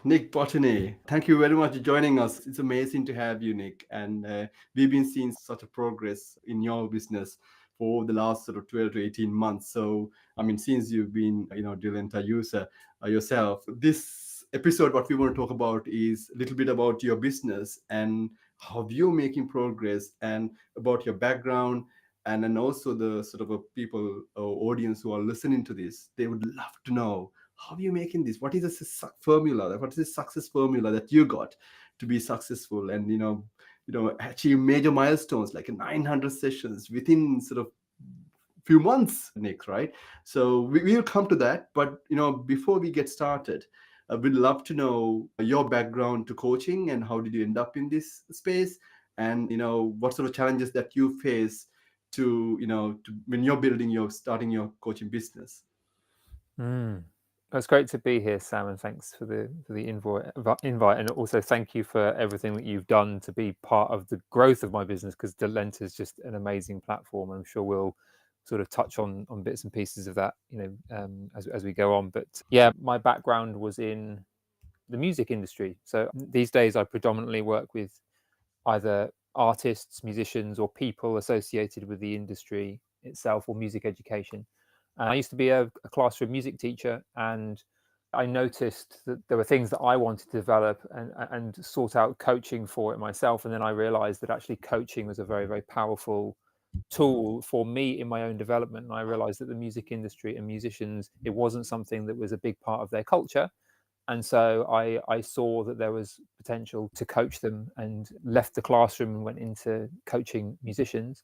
Nick Botinni. Thank you very much for joining us. It's amazing to have you, Nick. And we've been seeing such a progress in your business for the last sort of 12 to 18 months. So, I mean, since you've been, Delenta user yourself, this episode, what we want to talk about is a little bit about your business and how you're making progress and about your background. And then also the sort of a people or audience who are listening to this, they would love to know how are you making this? What is the formula? What is the success formula that you got to be successful and achieve major milestones like 900 sessions within sort of few months, Nick, right? So we'll come to that, but before we get started, we'd love to know your background to coaching and how did you end up in this space, and what sort of challenges that you face when you're starting your coaching business. It's great to be here, Sam, and thanks for the invite, and also thank you for everything that you've done to be part of the growth of my business, because Delenta is just an amazing platform. I'm sure we'll sort of touch on bits and pieces of that, as we go on. But yeah, my background was in the music industry. So these days I predominantly work with either artists, musicians, or people associated with the industry itself or music education. I used to be a classroom music teacher, and I noticed that there were things that I wanted to develop and sort out coaching for it myself. And then I realized that actually coaching was a very, very powerful tool for me in my own development. And I realized that the music industry and musicians, it wasn't something that was a big part of their culture. And so I saw that there was potential to coach them, and left the classroom and went into coaching musicians.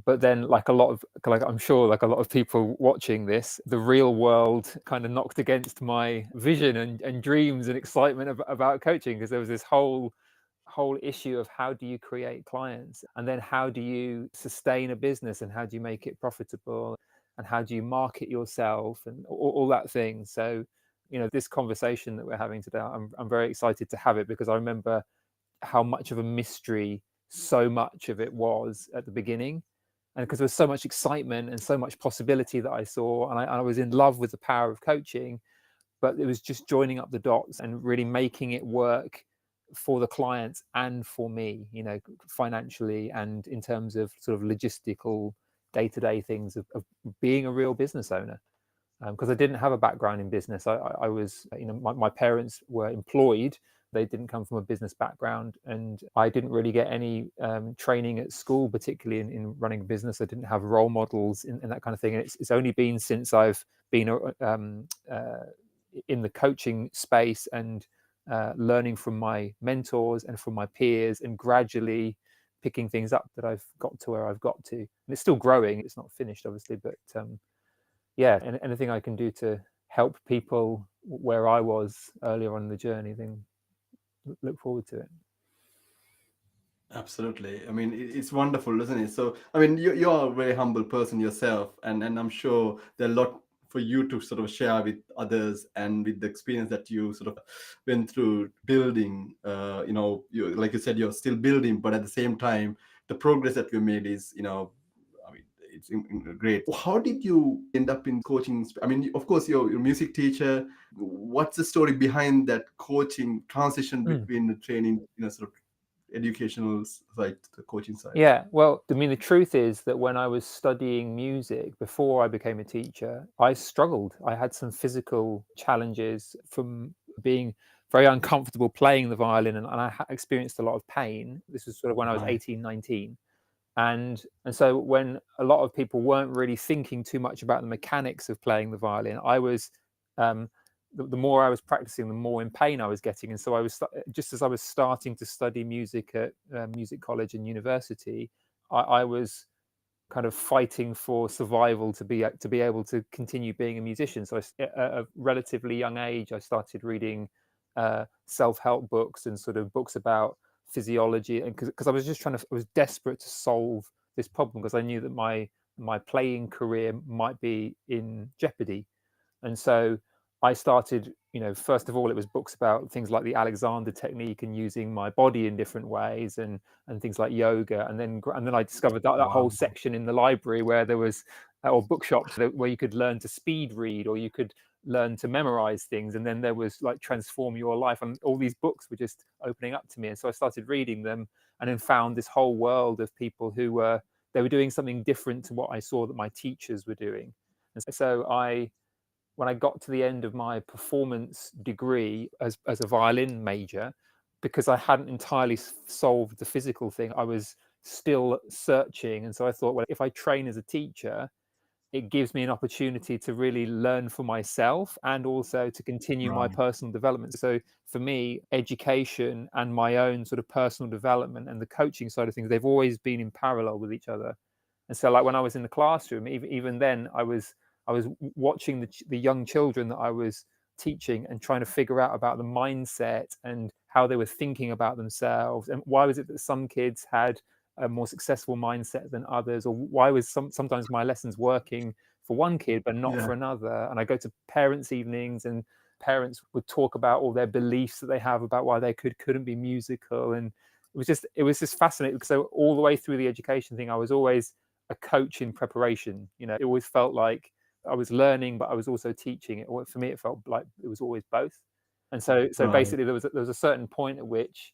But then, like I'm sure like a lot of people watching this, the real world kind of knocked against my vision and dreams and excitement about coaching, because there was this whole issue of how do you create clients, and then how do you sustain a business, and how do you make it profitable, and how do you market yourself, and all that thing. So this conversation that we're having today, I'm very excited to have it, because I remember how much of a mystery so much of it was at the beginning, and because there was so much excitement and so much possibility that I saw, and I was in love with the power of coaching, but it was just joining up the dots and really making it work for the clients and for me, financially, and in terms of sort of logistical day-to-day things of being a real business owner. Because I didn't have a background in business. I was, my parents were employed. They didn't come from a business background, and I didn't really get any training at school, particularly in running a business. I didn't have role models in that kind of thing. And it's only been since I've been in the coaching space and learning from my mentors and from my peers, and gradually picking things up, that I've got to where I've got to. And it's still growing. It's not finished, obviously, but yeah, and anything I can do to help people where I was earlier on in the journey, then look forward to it. Absolutely. I mean, it's wonderful, isn't it? So, I mean, you're a very humble person yourself, and I'm sure there are a lot for you to sort of share with others, and with the experience that you sort of went through building. Like you said, you're still building, but at the same time, the progress that you made is, I mean, it's great. How did you end up in coaching? I mean, of course, you're a music teacher. What's the story behind that coaching transition between the training, sort of educational side to the coaching side? Yeah, well, I mean, the truth is that when I was studying music before I became a teacher, I struggled. I had some physical challenges from being very uncomfortable playing the violin, and I experienced a lot of pain. This was sort of when I was Right. 18, 19. And so when a lot of people weren't really thinking too much about the mechanics of playing the violin, I was the more I was practicing, the more in pain I was getting. And so I was, just as I was starting to study music at music college and university, I was kind of fighting for survival to be able to continue being a musician. So at a relatively young age, I started reading self-help books and sort of books about physiology, and because I was desperate to solve this problem, because I knew that my playing career might be in jeopardy. And so I started, first of all, it was books about things like the Alexander technique and using my body in different ways, and things like yoga. And then I discovered that whole section in the library where there was, or bookshops where you could learn to speed read, or you could learn to memorize things, and then there was like Transform Your Life, and all these books were just opening up to me. And so I started reading them, and then found this whole world of people who were doing something different to what I saw that my teachers were doing. And so when I got to the end of my performance degree as a violin major, because I hadn't entirely solved the physical thing, I was still searching. And so I thought, well, if I train as a teacher, it gives me an opportunity to really learn for myself and also to continue my Right. personal development. So for me, education and my own sort of personal development and the coaching side of things, they've always been in parallel with each other. And so like when I was in the classroom, even then I was watching the young children that I was teaching and trying to figure out about the mindset and how they were thinking about themselves, and why was it that some kids had a more successful mindset than others, or why was sometimes my lessons working for one kid but not Yeah. for another. And I go to parents' evenings, and parents would talk about all their beliefs that they have about why they couldn't be musical. And it was just fascinating. So all the way through the education thing, I was always a coach in preparation. It always felt like I was learning, but I was also teaching. For me, it felt like it was always both. And so Right. basically, there was a certain point at which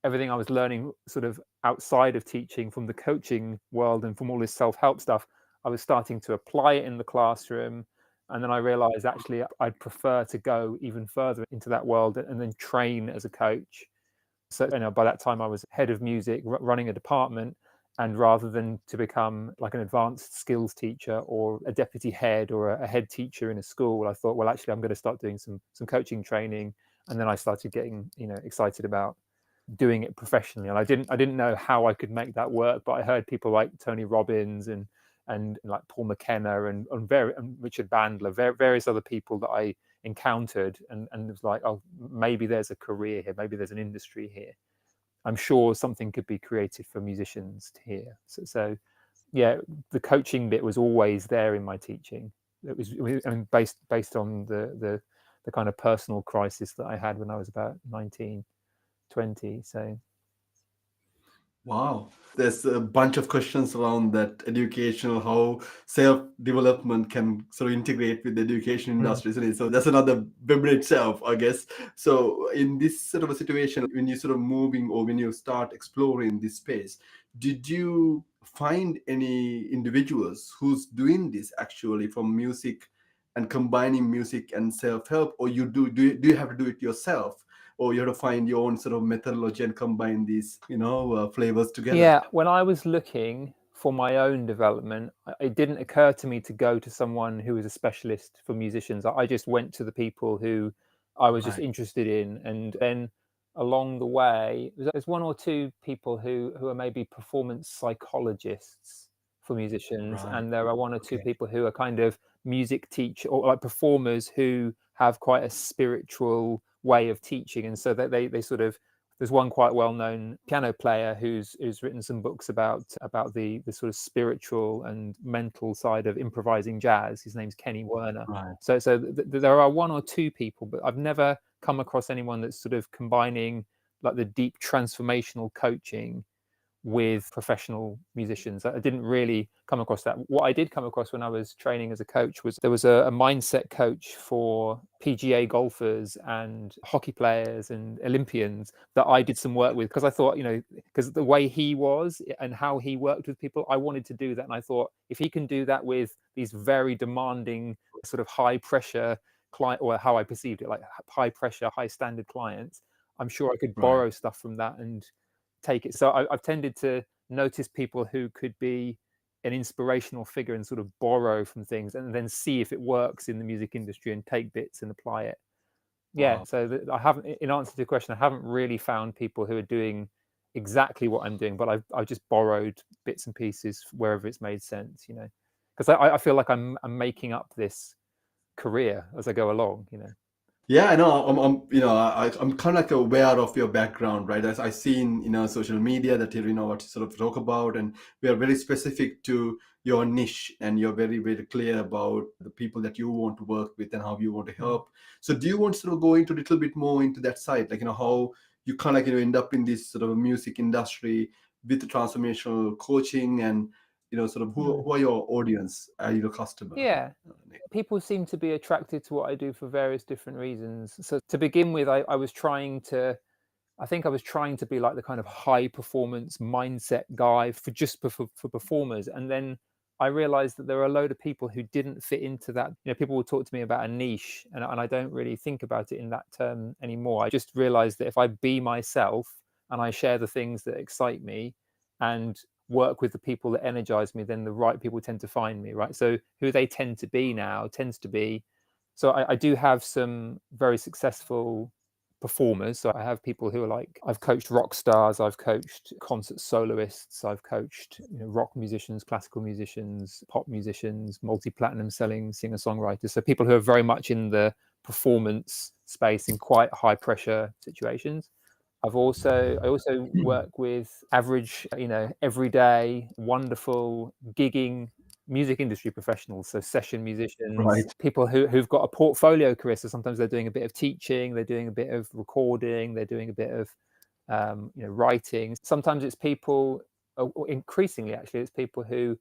everything I was learning sort of outside of teaching, from the coaching world and from all this self-help stuff, I was starting to apply it in the classroom. And then I realized actually I'd prefer to go even further into that world and then train as a coach. So by that time I was head of music, running a department. And rather than to become like an advanced skills teacher or a deputy head or a head teacher in a school, I thought, well, actually, I'm going to start doing some coaching training. And then I started getting excited about doing it professionally. And I didn't know how I could make that work, but I heard people like Tony Robbins and like Paul McKenna and Richard Bandler, various other people that I encountered, and it was like, oh, maybe there's a career here, maybe there's an industry here. I'm sure something could be created for musicians here. So yeah, the coaching bit was always there in my teaching. It was, I mean, based on the kind of personal crisis that I had when I was about 19, 20. So Wow. There's a bunch of questions around that educational, how self-development can sort of integrate with the education industry, isn't it? So that's another web itself, I guess. So in this sort of a situation, when you sort of moving or when you start exploring this space, did you find any individuals who's doing this actually from music and combining music and self-help, or do you have to do it yourself? Or you have to find your own sort of methodology and combine these, flavors together? yeah, when I was looking for my own development, it didn't occur to me to go to someone who was a specialist for musicians. I just went to the people who I was just Right, interested in. And then along the way, there's one or two people who are maybe performance psychologists for musicians, right. and there are one or two Okay. people who are kind of music teach or like performers who have quite a spiritual way of teaching. And so that they sort of, there's one quite well-known piano player who's written some books about the sort of spiritual and mental side of improvising jazz. His name's Kenny Werner. Right. There are one or two people, but I've never come across anyone that's sort of combining like the deep transformational coaching with professional musicians. I didn't really come across that. What I did come across when I was training as a coach was there was a mindset coach for PGA golfers and hockey players and Olympians that I did some work with, because I thought, because the way he was and how he worked with people, I wanted to do that. And I thought, if he can do that with these very demanding sort of high pressure client, or how I perceived it, like high pressure, high standard clients, I'm sure I could Right. borrow stuff from that and take it. So I've tended to notice people who could be an inspirational figure and sort of borrow from things and then see if it works in the music industry and take bits and apply it. Yeah. Wow. So I haven't, in answer to the question, I haven't really found people who are doing exactly what I'm doing, but I've just borrowed bits and pieces wherever it's made sense, because I feel like I'm making up this career as I go along. Yeah, I know. I'm kind of like aware of your background, right? As I seen, social media that you know what to sort of talk about, and we are very specific to your niche, and you're very, very clear about the people that you want to work with and how you want to Mm. help. So, do you want to sort of go into a little bit more into that side, like how you kind of end up in this sort of music industry with the transformational coaching, and sort of who are your audience, your customer? Yeah. People seem to be attracted to what I do for various different reasons. So to begin with, I was trying to, I think I was trying to be like the kind of high performance mindset guy for just for performers. And then I realized that there are a load of people who didn't fit into that. People will talk to me about a niche, and I don't really think about it in that term anymore. I just realized that if I be myself and I share the things that excite me and work with the people that energize me, then the right people tend to find me, right? So who they tend to be now tends to be, so I do have some very successful performers. So I have people who are like, I've coached rock stars, I've coached concert soloists, I've coached rock musicians, classical musicians, pop musicians, multi-platinum selling singer-songwriters. So people who are very much in the performance space in quite high pressure situations. I also work with average, everyday, wonderful gigging music industry professionals, so session musicians, Right. people who've got a portfolio career. So sometimes they're doing a bit of teaching, they're doing a bit of recording, they're doing a bit of writing. Sometimes it's people, increasingly actually, it's people who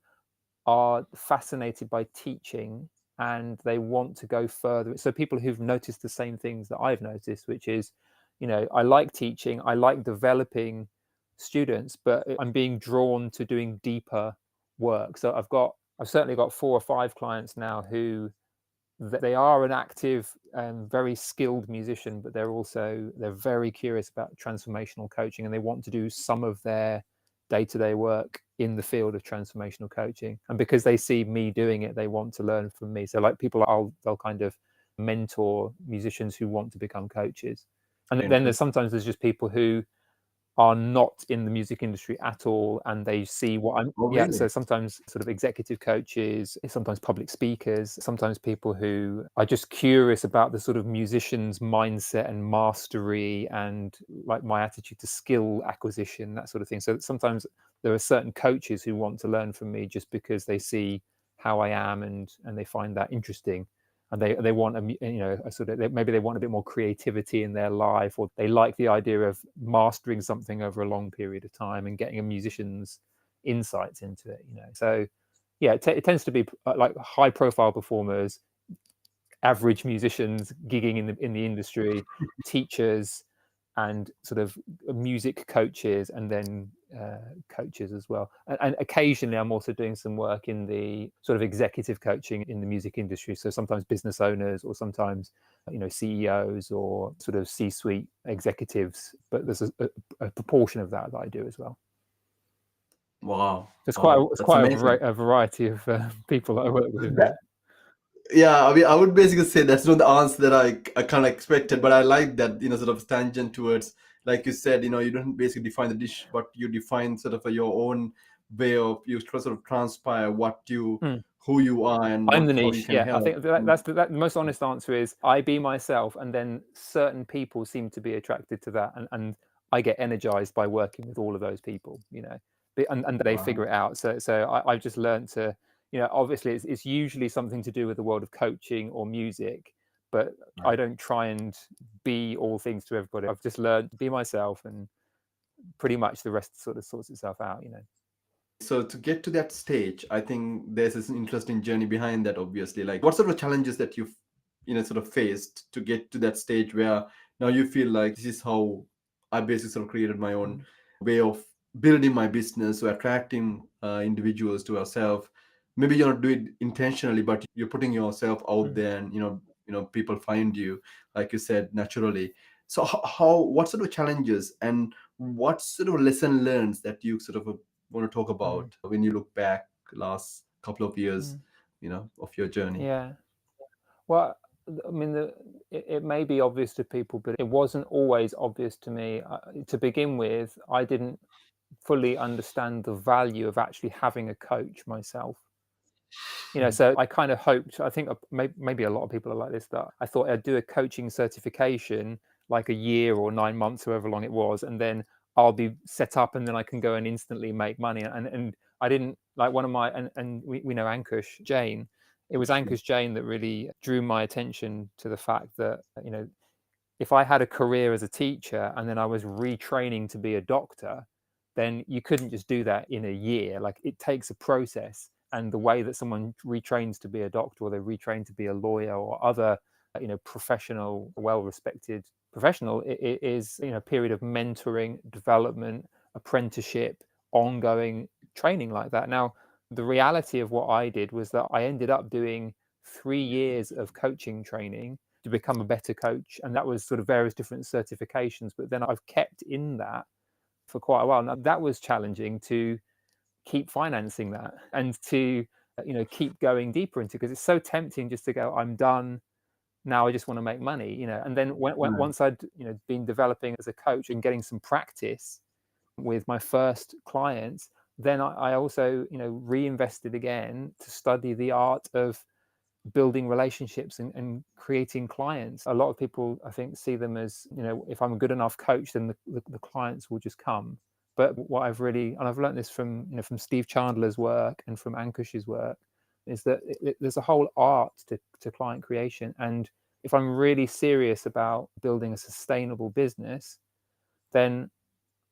are fascinated by teaching and they want to go further. So people who've noticed the same things that I've noticed, which is, I like teaching, I like developing students, but I'm being drawn to doing deeper work. So I've certainly got 4 or 5 clients now who they are an active and very skilled musician, but they're very curious about transformational coaching, and they want to do some of their day-to-day work in the field of transformational coaching. And because they see me doing it, they want to learn from me. So like they'll kind of mentor musicians who want to become coaches. And then there's just people who are not in the music industry at all, and they see what I'm Oh, really? so sometimes sort of executive coaches, sometimes public speakers, sometimes people who are just curious about the sort of musician's mindset and mastery and like my attitude to skill acquisition, that sort of thing. So sometimes there are certain coaches who want to learn from me just because they see how I am and they find that interesting. And they want a sort of, maybe they want a bit more creativity in their life, or they like the idea of mastering something over a long period of time and getting a musician's insights into it. So yeah, it tends to be like high profile performers, average musicians gigging in the industry, teachers, and sort of music coaches, and then coaches as well. And occasionally I'm also doing some work in the sort of executive coaching in the music industry. So sometimes business owners, or sometimes CEOs or sort of C-suite executives, but there's a proportion of that I do as well. Wow. It's Wow. That's quite amazing. a variety of people that I work with. Yeah, I mean, I would basically say that's not the answer that I kind of expected, but I like that, sort of tangent towards, like you said, you don't basically define the dish, but you define sort of your own way of, you sort of transpire who you are and I'm the how you niche. can Yeah, I help. think that's the most honest answer is I be myself, and then certain people seem to be attracted to that, and I get energized by working with all of those people, and they figure Wow. it out. So I've just learned to, obviously it's usually something to do with the world of coaching or music, but I Right. don't try and be all things to everybody. I've just learned to be myself, and pretty much the rest sort of sorts itself out. So to get to that stage, I think there's this interesting journey behind that, obviously. Like, what sort of challenges that you've, sort of faced to get to that stage where now you feel like this is how I basically sort of created my own way of building my business, so attracting individuals to ourselves. Maybe you're not doing it intentionally, but you're putting yourself out there, and people find you, like you said, naturally. So what sort of challenges and what sort of lesson learned that you sort of want to talk about when you look back last couple of years, of your journey? Yeah. Well, I mean, it may be obvious to people, but it wasn't always obvious to me. To begin with, I didn't fully understand the value of actually having a coach myself. So I kind of hoped, I think maybe a lot of people are like this, that I thought I'd do a coaching certification like a year or 9 months, however long it was, and then I'll be set up and then I can go and instantly make money. And I didn't, like, one of my, and we know Ankush Jain. It was Ankush Jain that really drew my attention to the fact that, if I had a career as a teacher and then I was retraining to be a doctor, then you couldn't just do that in a year. Like, it takes a process. And the way that someone retrains to be a doctor, or they retrain to be a lawyer, or other, professional, well-respected professional, it is, a period of mentoring, development, apprenticeship, ongoing training like that. Now, the reality of what I did was that I ended up doing 3 years of coaching training to become a better coach. And that was sort of various different certifications. But then I've kept in that for quite a while. Now, that was challenging to keep financing that, and to, keep going deeper into, because it's so tempting just to go, I'm done. Now I just want to make money, And then once I'd, been developing as a coach and getting some practice with my first clients, then I also, reinvested again to study the art of building relationships and creating clients. A lot of people, I think, see them as, if I'm a good enough coach, then the clients will just come. But what I've really, and I've learned this from, from Steve Chandler's work and from Ankush's work, is that there's a whole art to client creation. And if I'm really serious about building a sustainable business, then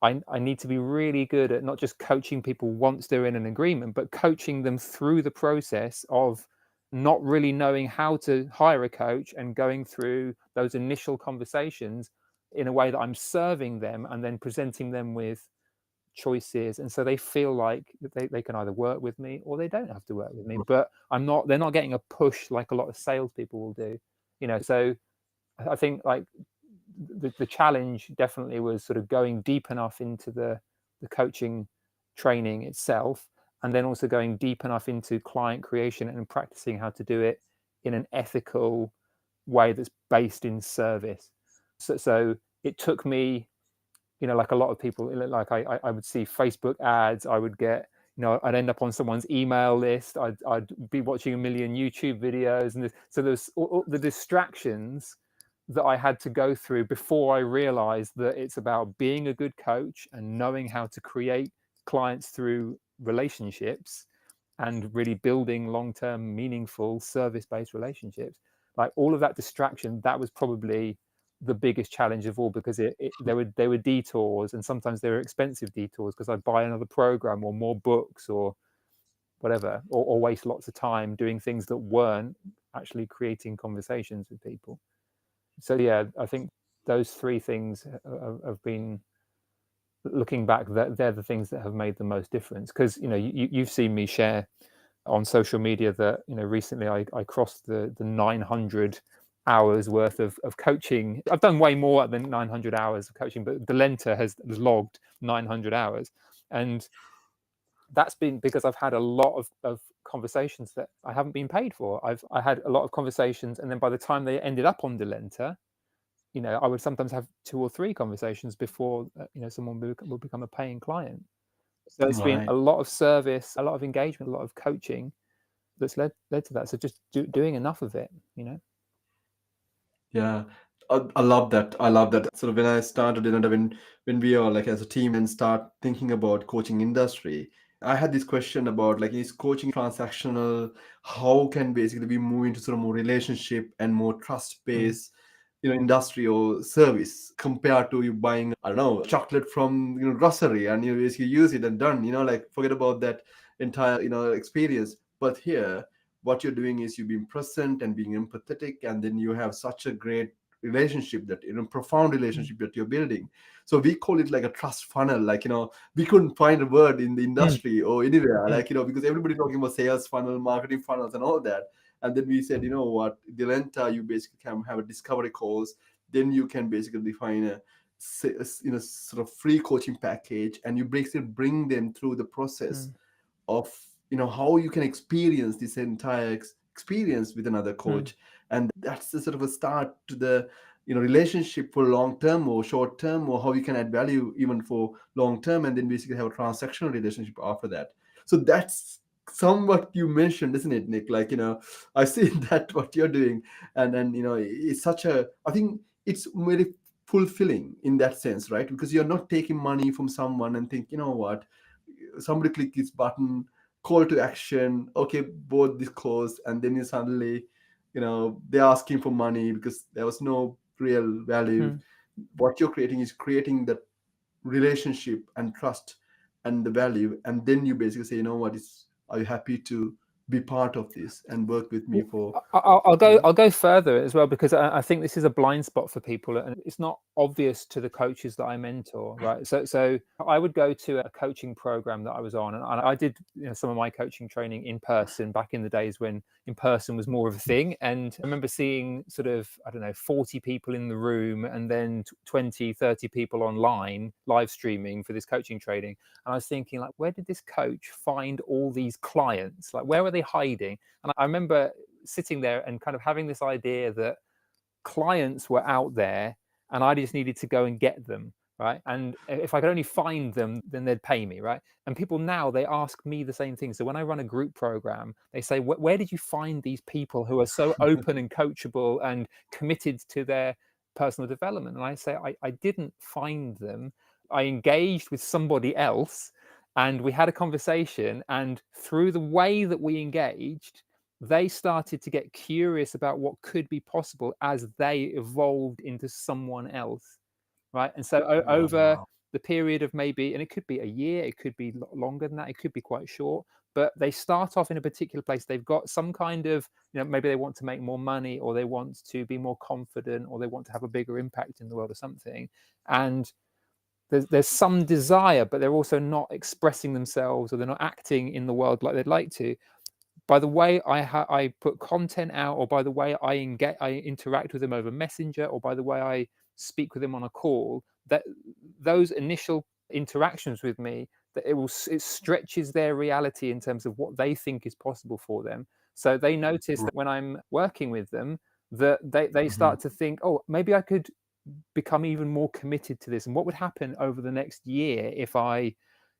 I need to be really good at not just coaching people once they're in an agreement, but coaching them through the process of not really knowing how to hire a coach, and going through those initial conversations in a way that I'm serving them and then presenting them with choices. And so they feel like they can either work with me or they don't have to work with me, but they're not getting a push like a lot of salespeople will do, So I think, like, the challenge definitely was sort of going deep enough into the coaching training itself, and then also going deep enough into client creation and practicing how to do it in an ethical way that's based in service. So it took me, like a lot of people, like I would see Facebook ads, I would get, I'd end up on someone's email list, I'd be watching a million YouTube videos, and so there's all the distractions that I had to go through before I realized that it's about being a good coach and knowing how to create clients through relationships, and really building long-term, meaningful, service-based relationships. Like, all of that distraction, that was probably the biggest challenge of all, because there were detours, and sometimes they were expensive detours, because I'd buy another program or more books or whatever, or waste lots of time doing things that weren't actually creating conversations with people. So yeah, I think those three things have been, looking back, they're the things that have made the most difference. Because you've seen me share on social media that recently I crossed the 900 hours worth of coaching. I've done way more than 900 hours of coaching, but Delenta has logged 900 hours, and that's been because I've had a lot of conversations that I haven't been paid for. I had a lot of conversations, and then by the time they ended up on Delenta, I would sometimes have 2 or 3 conversations before someone will become a paying client. So it's been Right. a lot of service, a lot of engagement, a lot of coaching that's led to that. So just doing enough of it. Yeah, I love that. I love that. So when I started, when we are like as a team and start thinking about coaching industry, I had this question about like, is coaching transactional? How can basically we move into sort of more relationship and more trust Mm, based, industry or service compared to you buying, I don't know, chocolate from grocery and you basically use it and done. Like forget about that entire experience. But here what you're doing is you being present and being empathetic, and then you have such a great relationship, that profound mm, relationship that you're building. So we call it like a trust funnel. Like we couldn't find a word in the mm, industry or anywhere, mm, like because everybody talking about sales funnel, marketing funnels and all that. And then we said, you know what, Delenta, you basically can have a discovery course, then you can basically define a sort of free coaching package, and you basically bring them through the process mm, of how you can experience this entire experience with another mm, coach. And that's the sort of a start to the relationship for long term or short term, or how you can add value even for long term, and then basically have a transactional relationship after that. So that's somewhat you mentioned, isn't it, Nick? Like I see that what you're doing, and then it's such a, I think it's very fulfilling in that sense, right? Because you're not taking money from someone and think, what, somebody click this button, call to action, okay, bought this course, and then you suddenly, they're asking for money because there was no real value. mm, What you're creating is creating that relationship and trust, and the value, and then you basically say, you know what, is are you happy to be part of this and work with me Well, for, I'll you go. know? I'll go further as well, because I think this is a blind spot for people, and it's not obvious to the coaches that I mentor. Right. So I would go to a coaching program that I was on, and I did, some of my coaching training in person back in the days when in person was more of a thing. And I remember seeing sort of, I don't know, 40 people in the room, and then 20, 30 people online live streaming for this coaching training. And I was thinking, like, where did this coach find all these clients? Like, where were they hiding? And I remember sitting there and kind of having this idea that clients were out there and I just needed to go and get them. Right. And if I could only find them, then they'd pay me. Right. And people now, they ask me the same thing. So when I run a group program, they say, where did you find these people who are so open and coachable and committed to their personal development? And I say, I didn't find them. I engaged with somebody else and we had a conversation. And through the way that we engaged, they started to get curious about what could be possible as they evolved into someone else, right? And so over Wow. the period of maybe, and it could be a year, it could be longer than that, it could be quite short, but they start off in a particular place. They've got some kind of, maybe they want to make more money, or they want to be more confident, or they want to have a bigger impact in the world or something. And there's some desire, but they're also not expressing themselves, or they're not acting in the world like they'd like to. By the way I put content out, or by the way I interact with them over Messenger, or by the way I speak with them on a call, that those initial interactions with me, that it stretches their reality in terms of what they think is possible for them. So they notice that when I'm working with them, that they Mhm. start to think, oh, maybe I could become even more committed to this, and what would happen over the next year if I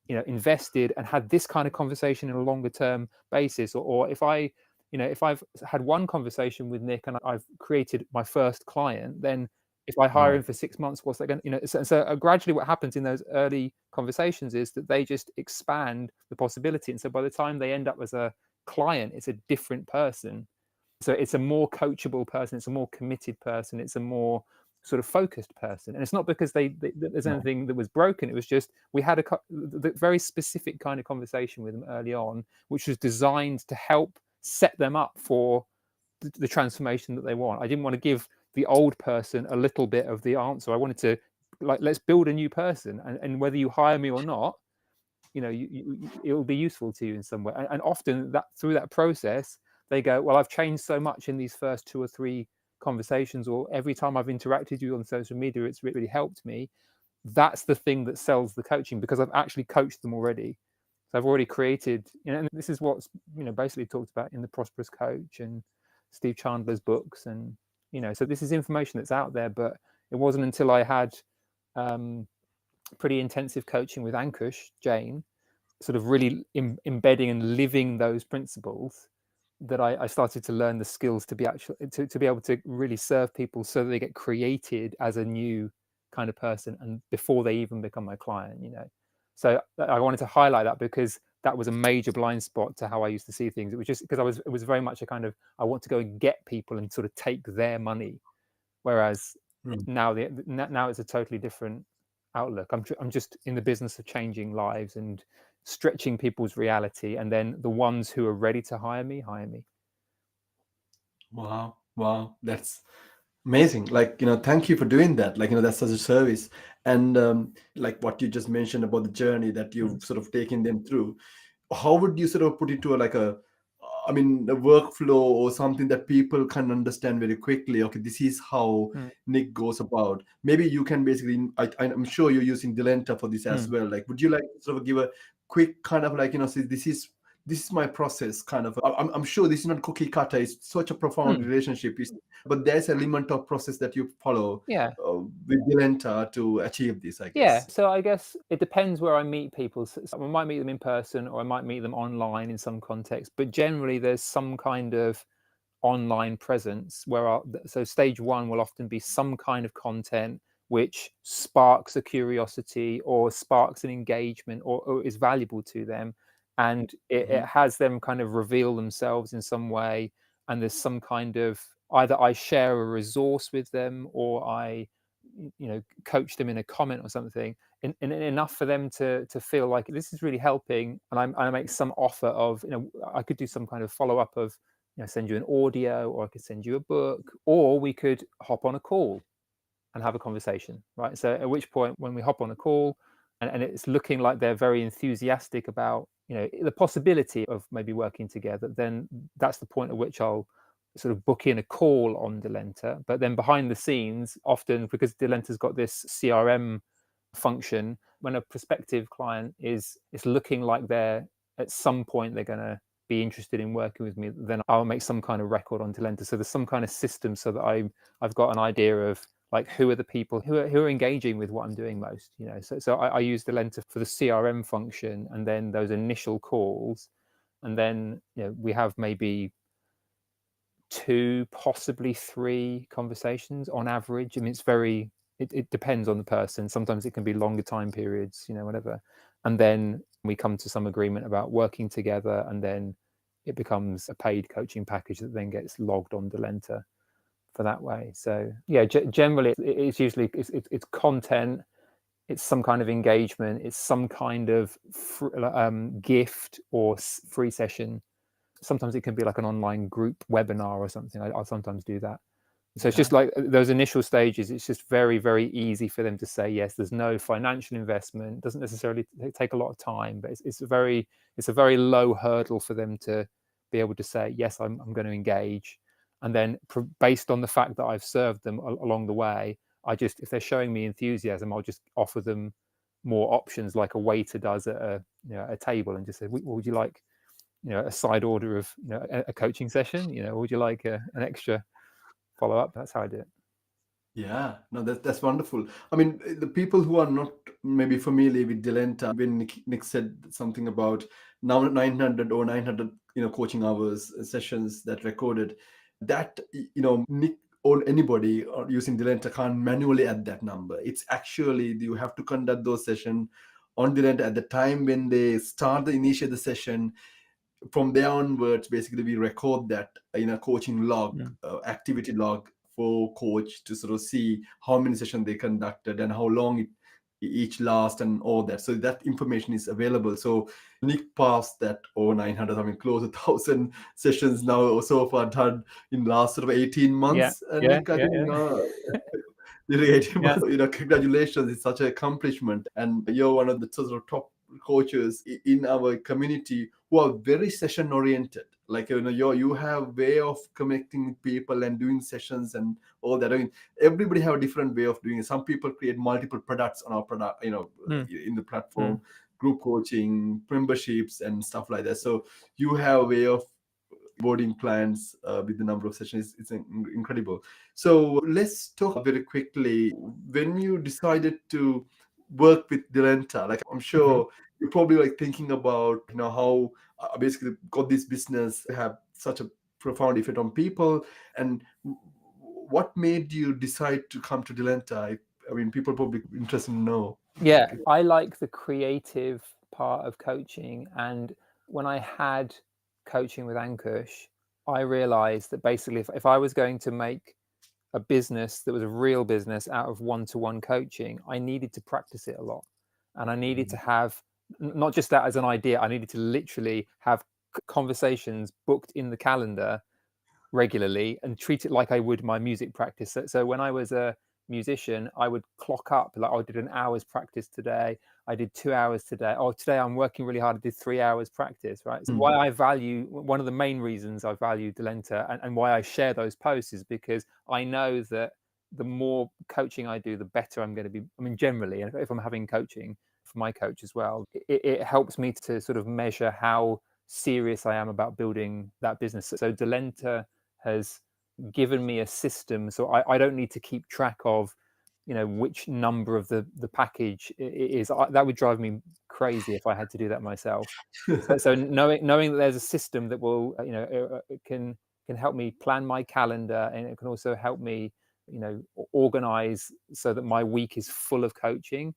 invested and had this kind of conversation in a longer term basis, or if I've had one conversation with Nick and I've created my first client, then if I hire Right. him for 6 months, what's that going to, so gradually what happens in those early conversations is that they just expand the possibility, and so by the time they end up as a client, it's a different person. So it's a more coachable person, it's a more committed person, it's a more sort of focused person. And it's not because there's Right. anything that was broken. It was just we had the very specific kind of conversation with them early on, which was designed to help set them up for the transformation that they want. I didn't want to give the old person a little bit of the answer. I wanted to, like, let's build a new person, and whether you hire me or not, it will be useful to you in some way. And often that through that process, they go, well, I've changed so much in these first 2 or 3 conversations, or every time I've interacted with you on social media, it's really helped me. That's the thing that sells the coaching, because I've actually coached them already. So I've already created, and this is what's basically talked about in the Prosperous Coach and Steve Chandler's books, and so this is information that's out there. But it wasn't until I had um, pretty intensive coaching with Ankush Jain, sort of really embedding and living those principles, that I started to learn the skills to be to be able to really serve people, so that they get created as a new kind of person, and before they even become my client. So I wanted to highlight that, because that was a major blind spot to how I used to see things. It was just because it was very much a kind of, I want to go and get people and sort of take their money. Whereas Mm. now it's a totally different outlook. I'm just in the business of changing lives and stretching people's reality, and then the ones who are ready to hire me hire me. Wow. Wow. That's amazing. Like, thank you for doing that. Like, that's such a service. And like what you just mentioned about the journey that Mm, you've sort of taken them through, how would you sort of put into a workflow or something that people can understand very quickly? Okay, this is how mm, Nick goes about. Maybe you can basically, I'm sure you're using Delenta for this as mm. well. Like, would you like to sort of give a quick kind of, like, say, this is my process kind of. I'm sure this is not cookie cutter. It's such a profound Mm. relationship. But there's an element of process that you follow Yeah. with Delenta to achieve this, I Yeah. guess. So I guess it depends where I meet people. So I might meet them in person, or I might meet them online in some context. But generally, there's some kind of online presence where so stage one will often be some kind of content which sparks a curiosity, or sparks an engagement, or is valuable to them, and it Mhm. has them kind of reveal themselves in some way. And there's some kind of, either I share a resource with them, or I coach them in a comment or something, and enough for them to feel like this is really helping, and I make some offer of, I could do some kind of follow up of, send you an audio, or I could send you a book, or we could hop on a call and have a conversation, right? So at which point, when we hop on a call, and it's looking like they're very enthusiastic about the possibility of maybe working together, then that's the point at which I'll sort of book in a call on Delenta. But then behind the scenes, often, because Delenta's got this CRM function, when a prospective client is looking like they're at some point they're going to be interested in working with me, then I'll make some kind of record on Delenta. So there's some kind of system so that I've got an idea of like who are the people who are engaging with what I'm doing most. So I use Delenta for the CRM function, and then those initial calls, and then we have maybe 2, possibly 3 conversations on average. I mean, it depends on the person. Sometimes it can be longer time periods, whatever. And then we come to some agreement about working together, and then it becomes a paid coaching package that then gets logged on Delenta for that way. So yeah, generally it's usually it's content, it's some kind of engagement, it's some kind of gift or free session. Sometimes it can be like an online group webinar or something. I'll sometimes do that. So it's just like those initial stages, it's just very, very easy for them to say yes. There's no financial investment, doesn't necessarily take a lot of time, but it's a very low hurdle for them to be able to say, yes, I'm going to engage. And then based on the fact that I've served them along the way, if they're showing me enthusiasm, I'll just offer them more options, like a waiter does at a table, and just say, what would you like? A side order of a coaching session, or would you like an extra follow up? That's how I do it. Yeah, no, that's wonderful. I mean, the people who are not maybe familiar with Delenta, when Nick said something about now 900 or 900, coaching hours sessions that recorded, that Nick or anybody using Delenta can't manually add that number. It's actually you have to conduct those sessions on Delenta at the time when they initiate the session. From there onwards, basically we record that in a coaching log, activity log for coach to sort of see how many sessions they conducted and how long each last and all that. So that information is available. So Nick passed that 900, I mean, close to 1,000 sessions now so far done in last sort of 18 months. And Nick, I think, during 18 months, congratulations. It's such an accomplishment. And you're one of the sort of top coaches in our community who are very session oriented. Like, you have way of connecting with people and doing sessions and all that. I mean, everybody have a different way of doing it. Some people create multiple products on our product, in the platform, group coaching, memberships and stuff like that. So you have a way of boarding clients with the number of sessions. It's incredible. So let's talk very quickly. When you decided to work with Delenta, like, I'm sure you're probably like thinking about how basically got this business have such a profound effect on people, and what made you decide to come to Delenta? I mean, people probably interested to know. Yeah, I like the creative part of coaching, and when I had coaching with Ankush, I realized that basically if I was going to make a business that was a real business out of one-to-one coaching, I needed to practice it a lot, and I needed to have not just that as an idea, I needed to literally have conversations booked in the calendar regularly and treat it like I would my music practice. So when I was a musician, I would clock up, like, I did an hour's practice today, I did 2 hours today, today I'm working really hard, I did 3 hours practice, right? So one of the main reasons I value Delenta and why I share those posts is because I know that the more coaching I do, the better I'm going to be. I mean, generally, and if I'm having coaching for my coach as well, it helps me to sort of measure how serious I am about building that business. So Delenta has given me a system, so I don't need to keep track of which number of the package is. That would drive me crazy if I had to do that myself. So knowing that there's a system that will it can help me plan my calendar, and it can also help me organize so that my week is full of coaching.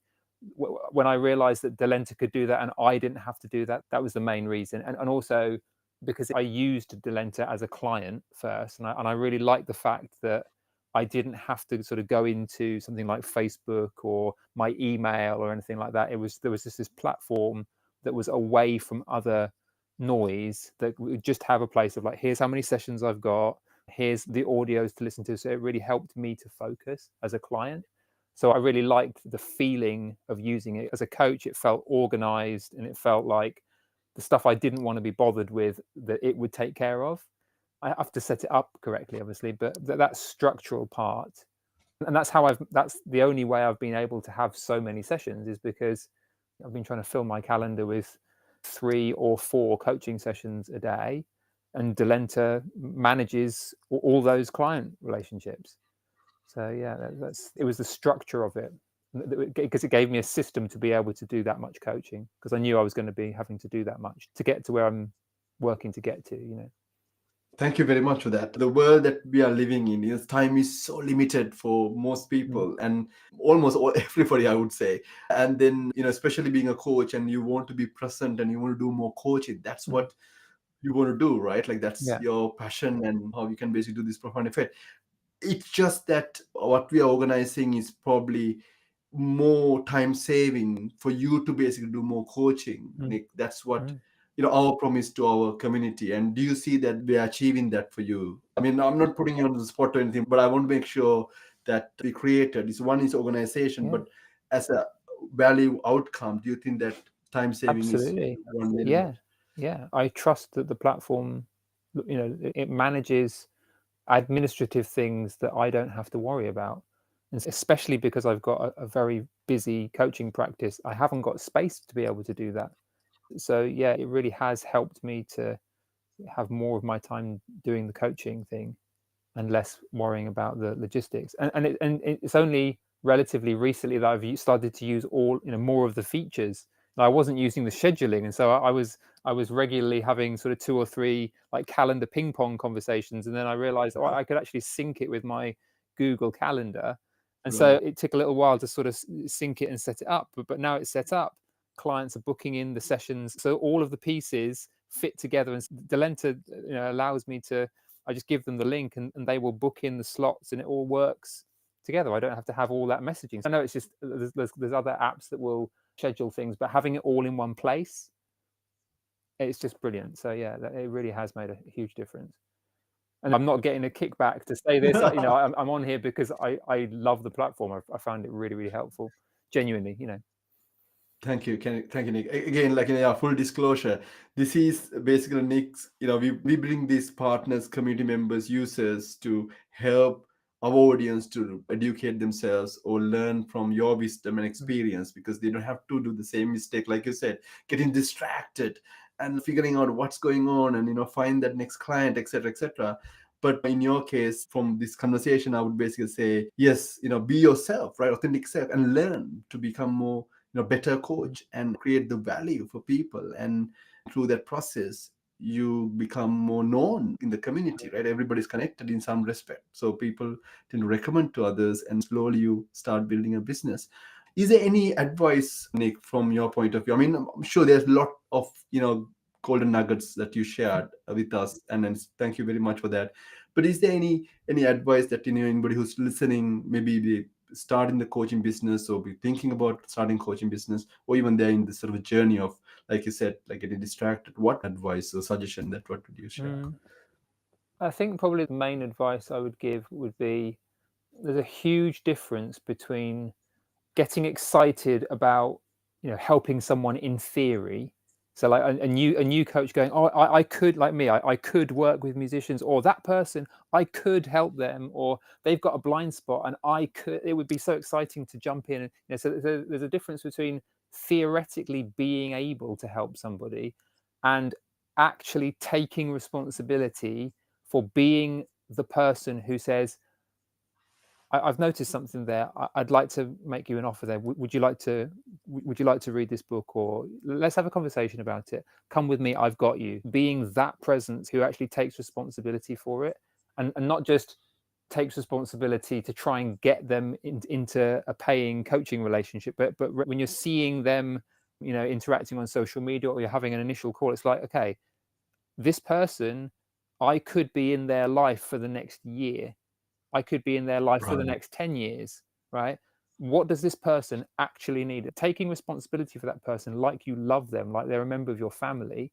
When I realized that Delenta could do that and I didn't have to do that, that was the main reason. And also because I used Delenta as a client first, and I really like the fact that I didn't have to sort of go into something like Facebook or my email or anything like that. There was just this platform that was away from other noise, that we would just have a place of like, here's how many sessions I've got, here's the audios to listen to. So it really helped me to focus as a client. So I really liked the feeling of using it as a coach. It felt organized, and it felt like the stuff I didn't want to be bothered with, that it would take care of. I have to set it up correctly, obviously, but that structural part, and that's the only way I've been able to have so many sessions, is because I've been trying to fill my calendar with 3 or 4 coaching sessions a day, and Delenta manages all those client relationships. So yeah, it was the structure of it, because it gave me a system to be able to do that much coaching, because I knew I was going to be having to do that much to get to where I'm working to get to. Thank you very much for that. The world that we are living in is time is so limited for most Mm, people and almost all, everybody, I would say. And then, especially being a coach and you want to be present and you want to do more coaching, that's mm, what you want to do, right? Like that's yeah. your passion and how you can basically do this profound effect. It's just that what we are organizing is probably more time saving for you to basically do more coaching, Mm, Nick. That's what mm, our promise to our community. And do you see that we are achieving that for you? I mean, I'm not putting you on the spot or anything, but I want to make sure that we created this one is organization, yeah. but as a value outcome, do you think that time saving is Absolutely. one Yeah. element? Yeah. I trust that the platform, it manages administrative things that I don't have to worry about. And especially because I've got a very busy coaching practice, I haven't got space to be able to do that. So yeah, it really has helped me to have more of my time doing the coaching thing and less worrying about the logistics. And it's only relatively recently that I've started to use more of the features. Now, I wasn't using the scheduling, and so I was regularly having sort of 2 or 3 like calendar ping pong conversations, and then I realized, I could actually sync it with my Google Calendar, and so Right. it took a little while to sort of sync it and set it up, but now it's set up. Clients are booking in the sessions, so all of the pieces fit together, and Delenta allows me to, I just give them the link, and they will book in the slots, and it all works together. I don't have to have all that messaging. I know it's just there's other apps that will schedule things, but having it all in one place, it's just brilliant. So yeah, it really has made a huge difference. And I'm not getting a kickback to say this. I'm on here because I love the platform. I found it really, really helpful. Genuinely. Thank you, thank you, Nick. Again, like full disclosure, this is basically Nick's. We bring these partners, community members, users to help our audience to educate themselves or learn from your wisdom and Mm, experience, because they don't have to do the same mistake, like you said, getting distracted and figuring out what's going on and find that next client, etc., etc. But in your case, from this conversation, I would basically say, yes, be yourself, right, authentic self, and learn to become more better mm, coach and create the value for people. And through that process, you become more known in the community, right? Everybody's connected in some respect, so people tend to recommend to others, and slowly you start building a business. Is there any advice, Nick, from your point of view? I mean, I'm sure there's a lot of golden nuggets that you shared with us, and then thank you very much for that. But is there any advice that anybody who's listening, maybe they start in the coaching business or be thinking about starting coaching business, or even they're in this sort of a journey of, like you said, like getting distracted, what advice or suggestion that what would you share? mm. I think probably the main advice I would give would be, there's a huge difference between getting excited about helping someone in theory. So like a new coach going, oh, I could, like me, I could work with musicians, or that person, I could help them, or they've got a blind spot and it would be so exciting to jump in. And so there's a difference between theoretically being able to help somebody and actually taking responsibility for being the person who says, I've noticed something there. I'd like to make you an offer there. Would you like to? Would you like to read this book, or let's have a conversation about it? Come with me. I've got you. Being that presence who actually takes responsibility for it, and not just takes responsibility to try and get them into a paying coaching relationship, but when you're seeing them, interacting on social media, or you're having an initial call, it's like, okay, this person, I could be in their life for the next year, I could be in their life for the Right. next 10 years, right? What does this person actually need? Taking responsibility for that person like you love them, like they're a member of your family,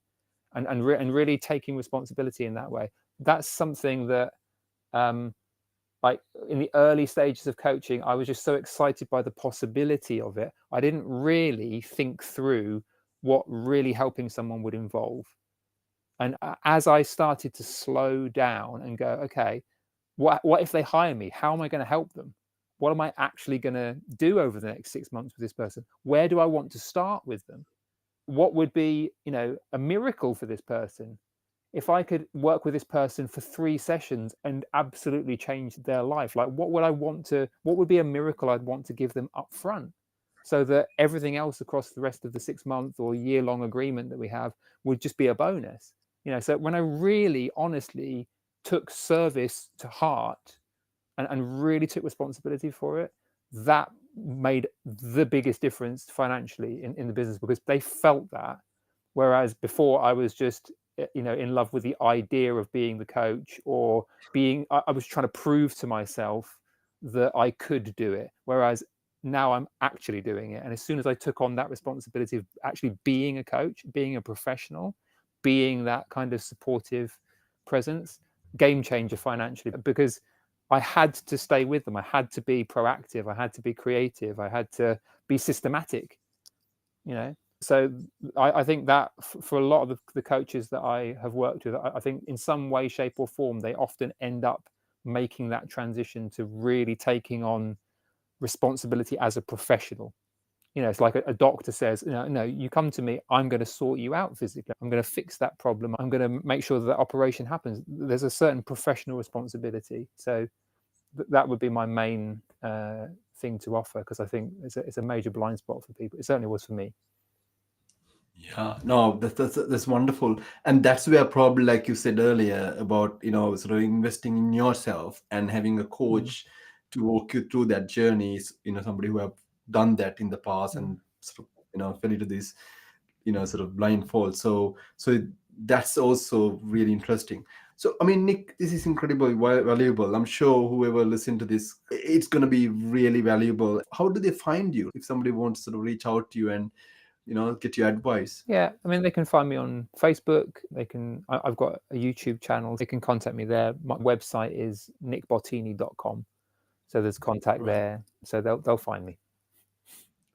and really taking responsibility in that way. That's something that, like in the early stages of coaching, I was just so excited by the possibility of it. I didn't really think through what really helping someone would involve. And as I started to slow down and go, okay, what if they hire me? How am I going to help them? What am I actually going to do over the next 6 months with this person? Where do I want to start with them? What would be, a miracle for this person? If I could work with this person for 3 sessions and absolutely change their life, like what would be a miracle I'd want to give them up front, so that everything else across the rest of the 6-month or year-long agreement that we have would just be a bonus. So when I really honestly took service to heart and really took responsibility for it, that made the biggest difference financially in the business, because they felt that. Whereas before I was just, in love with the idea of being the coach, or I was trying to prove to myself that I could do it. Whereas now I'm actually doing it. And as soon as I took on that responsibility of actually being a coach, being a professional, being that kind of supportive presence, game changer financially, because I had to stay with them. I had to be proactive. I had to be creative. I had to be systematic, So I think that for a lot of the coaches that I have worked with, I think in some way, shape or form, they often end up making that transition to really taking on responsibility as a professional. It's like a doctor says, no, you come to me, I'm going to sort you out physically. I'm going to fix that problem. I'm going to make sure that operation happens. There's a certain professional responsibility. So that would be my main thing to offer, because I think it's a major blind spot for people. It certainly was for me. Yeah, no, that's wonderful, and that's where probably, like you said earlier, about sort of investing in yourself and having a coach to walk you through that journey. Somebody who have done that in the past and sort of fell into this sort of blindfold. So that's also really interesting. So I mean, Nick, this is incredibly valuable. I'm sure whoever listened to this, it's going to be really valuable. How do they find you if somebody wants to sort of reach out to you and get your advice? Yeah, I mean, they can find me on Facebook. I've got a YouTube channel. They can contact me there. My website is nickbotinni.com. So there's contact there. So they'll find me.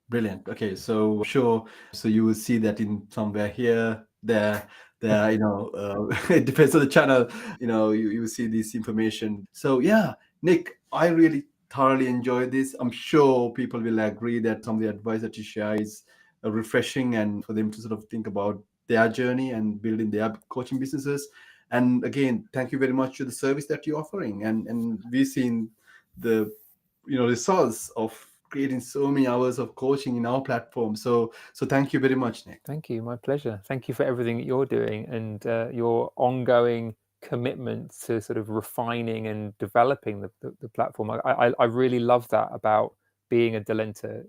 Brilliant. Okay, so sure. So you will see that in somewhere here, there. It depends on the channel. You will see this information. So yeah, Nick, I really thoroughly enjoyed this. I'm sure people will agree that some of the advice that you share is refreshing, and for them to sort of think about their journey and building their coaching businesses. And again, thank you very much for the service that you're offering. And we've seen the results of creating so many hours of coaching in our platform. So thank you very much, Nick. Thank you. My pleasure. Thank you for everything that you're doing, and your ongoing commitment to sort of refining and developing the platform. I really love that about being a Delenta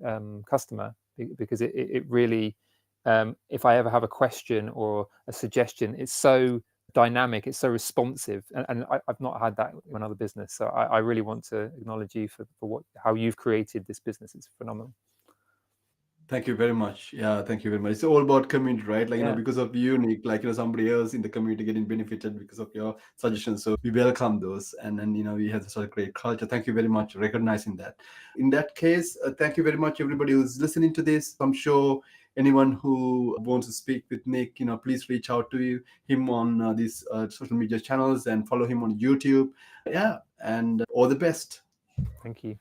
customer, because it really, if I ever have a question or a suggestion, it's so dynamic, it's so responsive, and I've not had that in another business. So I really want to acknowledge you for how you've created this business. It's phenomenal. Thank you very much. Yeah, thank you very much. It's all about community, right? Like, Yeah. because of you, Nick, like, somebody else in the community getting benefited because of your suggestions. So we welcome those. And then, we have such a great culture. Thank you very much for recognizing that. In that case, thank you very much, everybody who's listening to this. I'm sure anyone who wants to speak with Nick, please reach out to him on these social media channels and follow him on YouTube. Yeah, and all the best. Thank you.